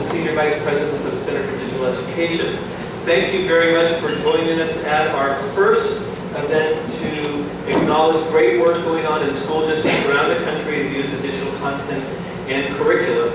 Senior Vice President for the Center for Digital Education. Thank you very much for joining us at our first event to acknowledge great work going on in school districts around the country in the use of digital content and curriculum.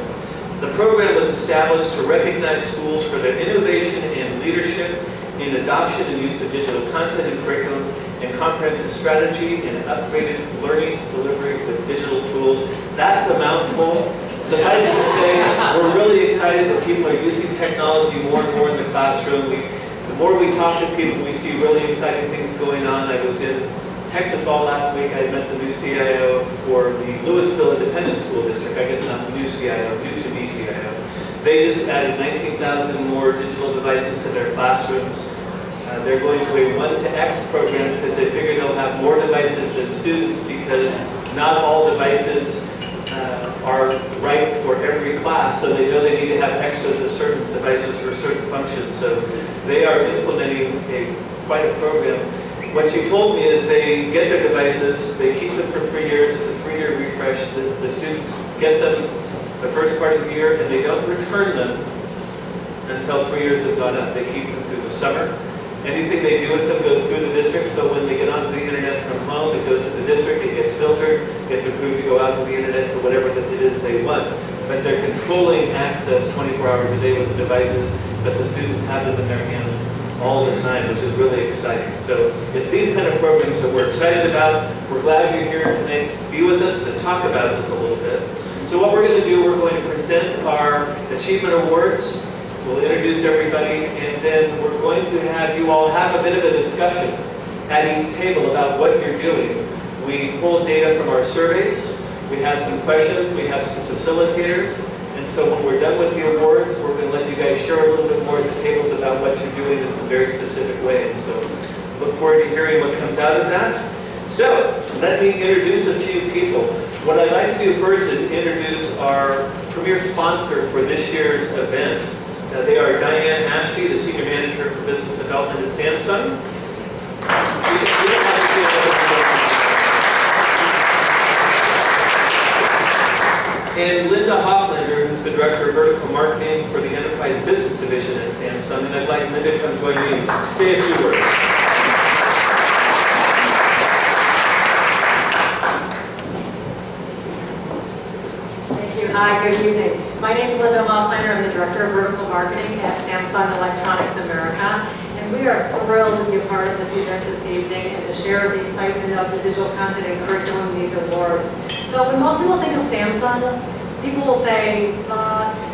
The program was established to recognize schools for their innovation and leadership in adoption and use of digital content and curriculum and comprehensive strategy and upgraded learning delivery with digital tools. That's a mouthful. Suffice it to say, we're really excited that people are using technology more and more in the classroom. The more we talk to people, we see really exciting things going on. I was in Texas all last week. I met the new CIO for the Louisville Independent School District. I guess not the new CIO, new to be CIO. They just added 19,000 more digital devices to their classrooms. They're going to a 1-to-X program because they figure they'll have more devices than students because not all devices are right for every class, so they know they need to have extras of certain devices for certain functions. So they are implementing quite a program. What she told me is they get their devices, they keep them for 3 years, it's a 3-year refresh. The students get them the first part of the year and they don't return them until 3 years have gone up. They keep them through the summer. Anything they do with them goes through the district, so when they get onto the internet from home, it goes to the district, it gets filtered, gets approved to go out to the internet for whatever it is they want. But they're controlling access 24 hours a day with the devices, but the students have them in their hands all the time, which is really exciting. So it's these kind of programs that we're excited about. We're glad you're here tonight to be with us, to talk about this a little bit. So what we're going to do, we're going to present our Achievement Awards. We'll introduce everybody, and then we're going to have you all have a bit of a discussion at each table about what you're doing. We pulled data from our surveys, we have some questions, we have some facilitators, and so when we're done with the awards, we're going to let you guys share a little bit more at the tables about what you're doing in some very specific ways. So look forward to hearing what comes out of that. So let me introduce a few people. What I'd like to do first is introduce our premier sponsor for this year's event. They are Diane Ashby, the Senior Manager for Business Development at Samsung. And Linda Hofflander, who's the Director of Vertical Marketing for the Enterprise Business Division at Samsung. And I'd like Linda to come join me and say a few words. Hi, good evening. My name is Linda Hofflander. I'm the Director of Vertical Marketing at Samsung Electronics America. And we are thrilled to be a part of this event this evening and to share the excitement of the digital content and curriculum in these awards. So when most people think of Samsung, people will say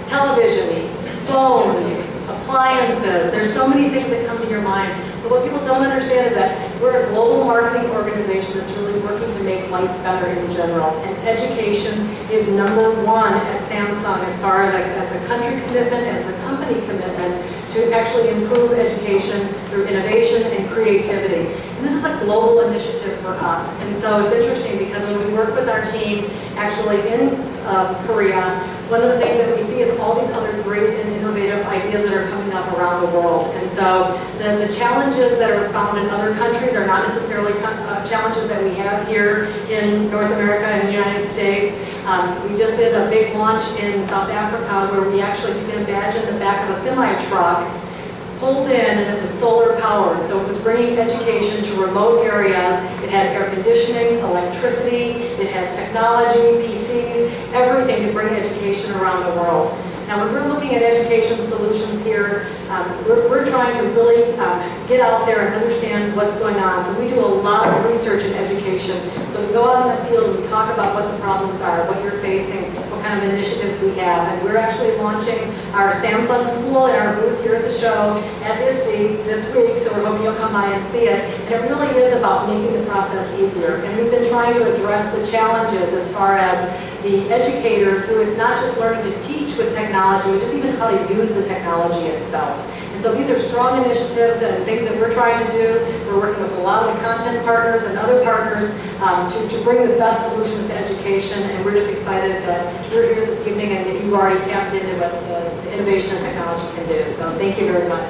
televisions, phones, appliances. There's so many things that come to your mind. But what people don't understand is that we're a global marketing organization that's really working to make life better in general. And education is #1 at Samsung as far as a country commitment and as a company commitment to actually improve education through innovation and creativity. And this is a global initiative for us. And so it's interesting because when we work with our team actually in Korea, one of the things that we see is all these other great and innovative ideas that are coming up around the world. And so the challenges that are found in other countries are not necessarily challenges that we have here in North America and the United States. We just did a big launch in South Africa where we actually, you can imagine the back of a semi-truck pulled in and it was solar powered. So it was bringing education to remote areas. It had air conditioning, electricity, it has technology, PCs, everything to bring education around the world. Now when we're looking at education solutions here, we're trying to really get out there and understand what's going on. So we do a lot of research in education. So we go out in the field and we talk about what the problems are, what you're facing, what kind of initiatives we have. And we're actually launching our Samsung School in our booth here at the show at ISTE this week, so we're hoping you'll come by and see it. And it really is about making the process easier. And we've been trying to address the challenges as far as the educators who it's not just learning to teach with technology, but just even how to use the technology itself. And so these are strong initiatives and things that we're trying to do. We're working with a lot of the content partners and other partners to bring the best solutions to education. And we're just excited that you're here this evening and that you've already tapped into what the innovation and technology can do. So thank you very much.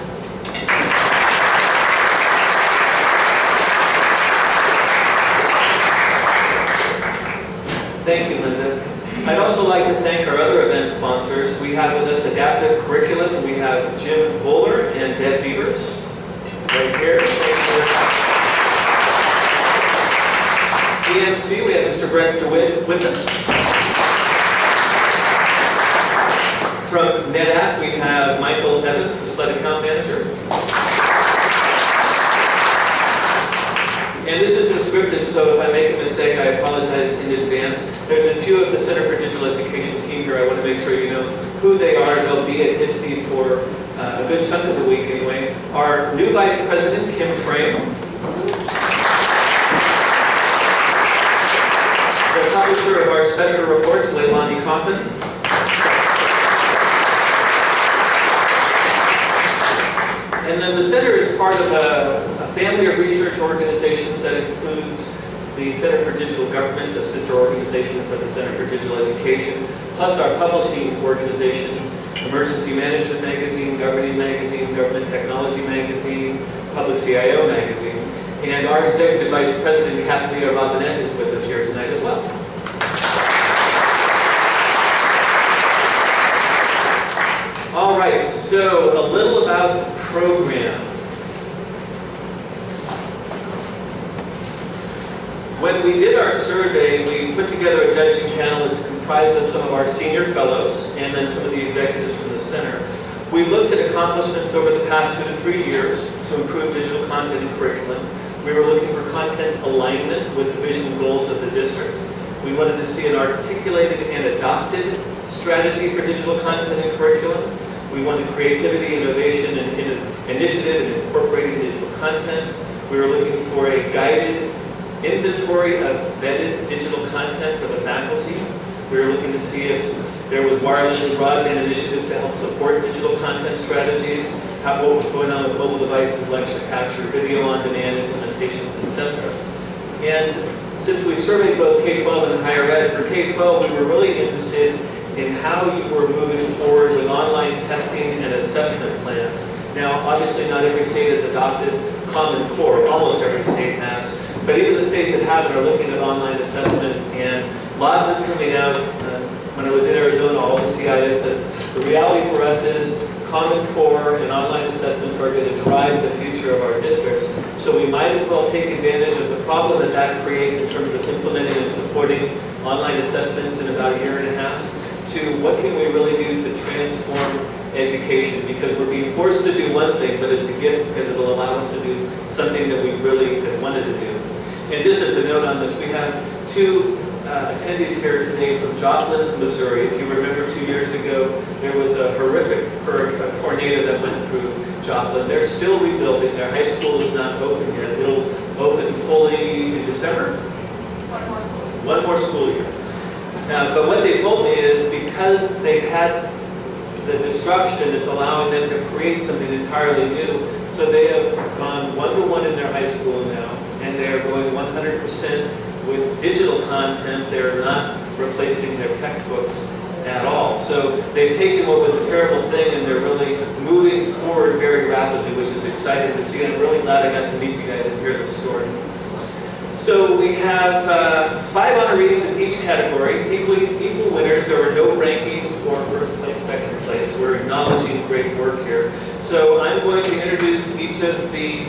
Thank you, Linda. I'd also like to thank our other event sponsors. We have with us Adaptive Curriculum, and we have Jim Bowler and Deb Beavers right here. EMC, we have Mr. Brett DeWitt with us. From NetApp, we have Michael Evans, the SLED account manager. And this isn't scripted, so if I make a mistake, I apologize in advance. There's a few of the Center for Digital Education team here. I want to make sure you know who they are. They'll be at ISTE for a good chunk of the week anyway. Our new Vice President, Kim Frame. The publisher of our special reports, Leilani Cawthon. And then the center is part of a family of research organizations that includes the Center for Digital Government, the sister organization for the Center for Digital Education, plus our publishing organizations, Emergency Management Magazine, Governing Magazine, Government Technology Magazine, Public CIO Magazine, and our Executive Vice President, Kathleen Robinette, is with us here tonight as well. All right, so a little about the program. When we did our survey, we put together a judging panel that's comprised of some of our senior fellows and then some of the executives from the center. We looked at accomplishments over the past 2 to 3 years to improve digital content and curriculum. We were looking for content alignment with the vision and goals of the district. We wanted to see an articulated and adopted strategy for digital content and curriculum. We wanted creativity, innovation, and initiative in incorporating digital content. We were looking for a guided inventory of vetted digital content for the faculty. We were looking to see if there was wireless and broadband initiatives to help support digital content strategies, what was going on with mobile devices, lecture capture, video on demand implementations, etc. And since we surveyed both K-12 and higher ed, for K-12 we were really interested in how you were moving forward with online testing and assessment plans. Now, obviously not every state has adopted Common Core, almost every state has, but even the states that haven't are looking at online assessment, and lots is coming out. When I was in Arizona, all the CIS said, the reality for us is Common Core and online assessments are going to drive the future of our districts. So we might as well take advantage of the problem that that creates in terms of implementing and supporting online assessments in about a year and a half to what can we really do to transform education, because we're being forced to do one thing, but it's a gift because it will allow us to do something that we really wanted to do. And just as a note on this, we have 2 attendees here today from Joplin, Missouri. If you remember 2 years ago, there was a horrific tornado that went through Joplin. They're still rebuilding. Their high school is not open yet. It'll open fully in December. One more school year. But what they told me is because they've had the disruption, it's allowing them to create something entirely new. So they have gone 1-to-1 in their high school now, and they're going 100% with digital content. They're not replacing their textbooks at all. So they've taken what was a terrible thing and they're really moving forward very rapidly, which is exciting to see. And I'm really glad I got to meet you guys and hear the story. So we have 5 honorees in each category, equal winners. There were no rankings or first place, second place. We're acknowledging great work here. So I'm going to introduce each of the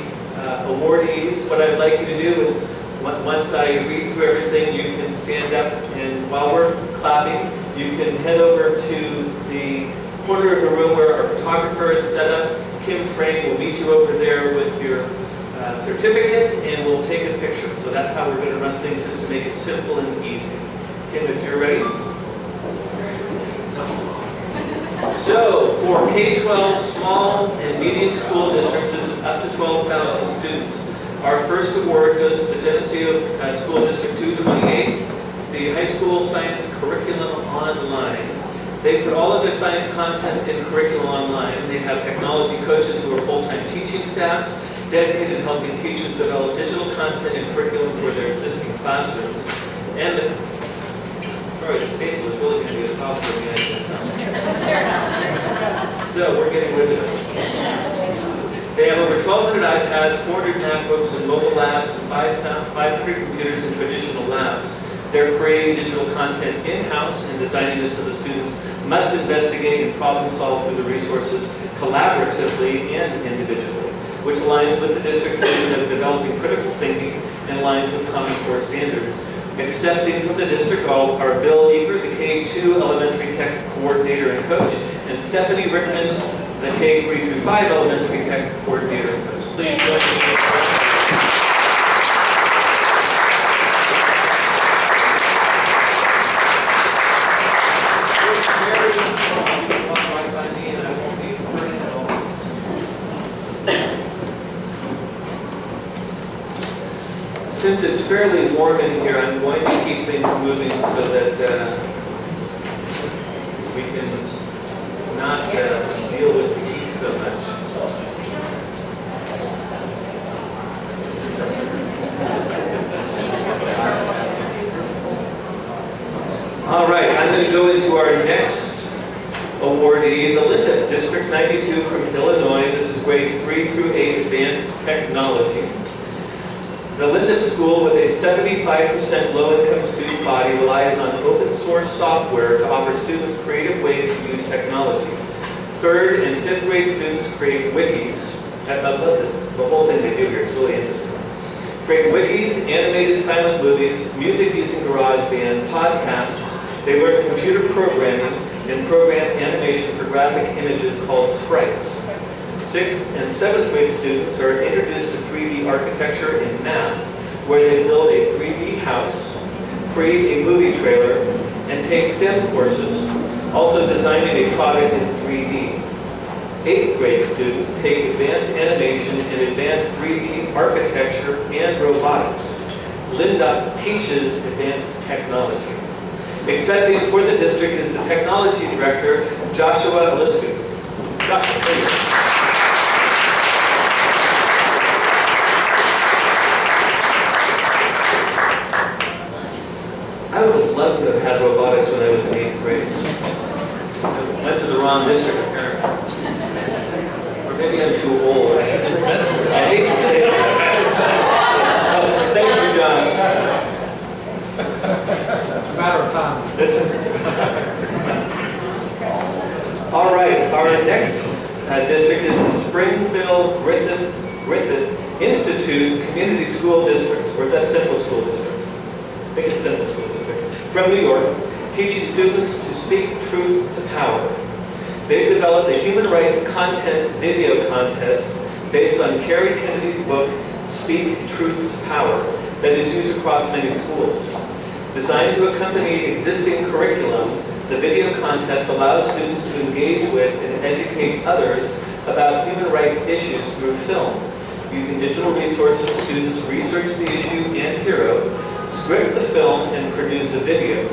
awardees. What I'd like you to do is, once I read through everything, you can stand up, and while we're clapping, you can head over to the corner of the room where our photographer is set up. Kim Frame will meet you over there with your certificate, and we'll take a picture. So that's how we're going to run things, just to make it simple and easy. Kim, if you're ready. So for K-12 small and medium school districts, this is up to 12,000 students. Our first award goes to the Geneseo School District 228. It's the High School Science Curriculum Online. They put all of their science content in curriculum online. They have technology coaches who are full-time teaching staff, dedicated to helping teachers develop digital content and curriculum for their existing classrooms. And the stage was really going to be a problem for me, I can tell. So we're getting rid of it. They have over 1,200 iPads, 400 MacBooks and mobile labs, and 500 computers in traditional labs. They're creating digital content in-house and designing it so the students must investigate and problem solve through the resources collaboratively and individually, which aligns with the district's vision of developing critical thinking and aligns with Common Core standards. Accepting from the district are Bill Eager, the K-2 Elementary Tech Coordinator and Coach, and Stephanie Rickman, the K-3 through 5 Elementary Tech Coordinator and Coach. Please join me. Since it's fairly warm in here, I'm going to keep things moving so that we can not deal with the heat so much. All right, I'm going to go into our next awardee, the Linda, District 92 from Illinois. This is grades 3 through 8, Advanced Technology. The Linda School, with a 75% low-income student body, relies on open-source software to offer students creative ways to use technology. 3rd and 5th grade students create wikis. I love this, the whole thing they do here, it's really interesting. Create wikis, animated silent movies, music using GarageBand, podcasts. They learn computer programming and program animation for graphic images called sprites. 6th and 7th grade students are introduced to 3D architecture and math, where they build a 3D house, create a movie trailer, and take STEM courses, also designing a product in 3D. 8th grade students take advanced animation and advanced 3D architecture and robotics. Linda teaches advanced technology. Accepting for the district is the technology director, Joshua Alisku. Joshua, please. I would have loved to have had robotics when I was in 8th grade. I went to the wrong district, apparently. Or maybe I'm too old. I hate to say that. Oh, thank you, John. It's a matter of time. It's a matter of time. All right, our next district is the Springville Griffith Institute Community School District, or is that Central School District? I think it's Central School District. From New York, teaching students to speak truth to power. They've developed a human rights content video contest based on Kerry Kennedy's book, Speak Truth to Power, that is used across many schools. Designed to accompany existing curriculum, the video contest allows students to engage with and educate others about human rights issues through film. Using digital resources, students research the issue and hero, script the film, and produce a video.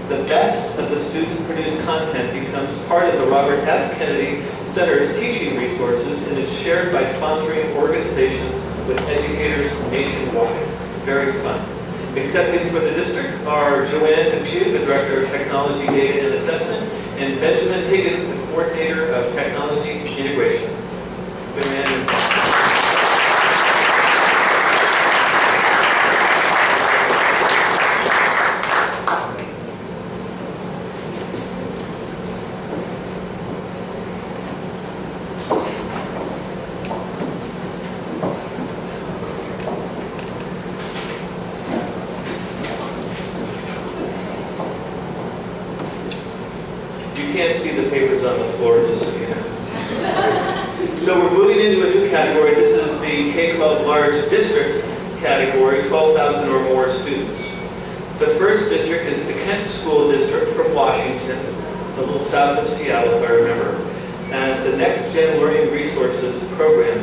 The best of the student-produced content becomes part of the Robert F. Kennedy Center's teaching resources and is shared by sponsoring organizations with educators nationwide. Very fun. Accepting for the district are Joanne Depew, the Director of Technology, Data, and Assessment, and Benjamin Higgins, the Coordinator of Technology Integration. Joanne. You can't see the papers on the floor, just so you know. So we're moving into a new category. This is the K-12 large district category, 12,000 or more students. The first district is the Kent School District from Washington. It's a little south of Seattle, if I remember. And it's a next-gen learning resources program.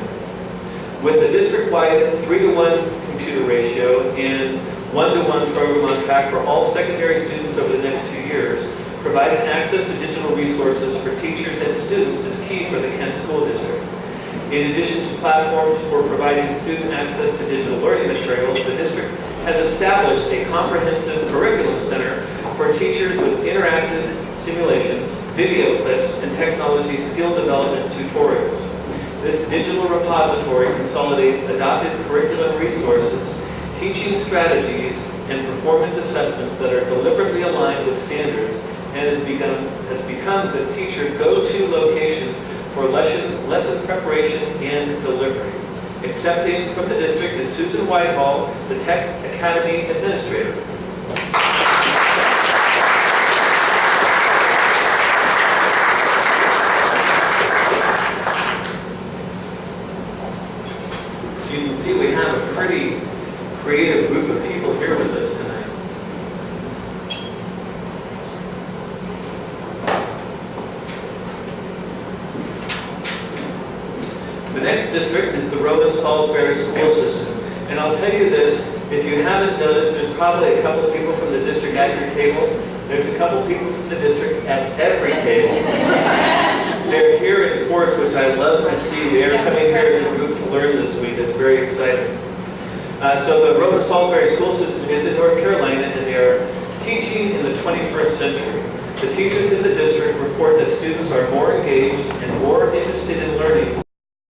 With a district-wide 3-to-1 computer ratio and 1-to-1 program on track for all secondary students over the next 2 years, providing access to digital resources for teachers and students is key for the Kent School District. In addition to platforms for providing student access to digital learning materials, the district has established a comprehensive curriculum center for teachers with interactive simulations, video clips, and technology skill development tutorials. This digital repository consolidates adopted curriculum resources, teaching strategies, and performance assessments that are deliberately aligned with standards, and has become the teacher go-to location for lesson preparation and delivery. Accepting from the district is Susan Whitehall, the Tech Academy Administrator. You can see we have a pretty creative group of people here with us tonight. The next district is the Rowan-Salisbury school system. And I'll tell you this, if you haven't noticed, there's probably a couple people from the district at your table. There's a couple people from the district at every table. They're here in force, which I love to see. They're coming here as a group to learn this week. It's very exciting. So the Rowan-Salisbury school system is in North Carolina, and they are teaching in the 21st century. The teachers in the district report that students are more engaged and more interested in learning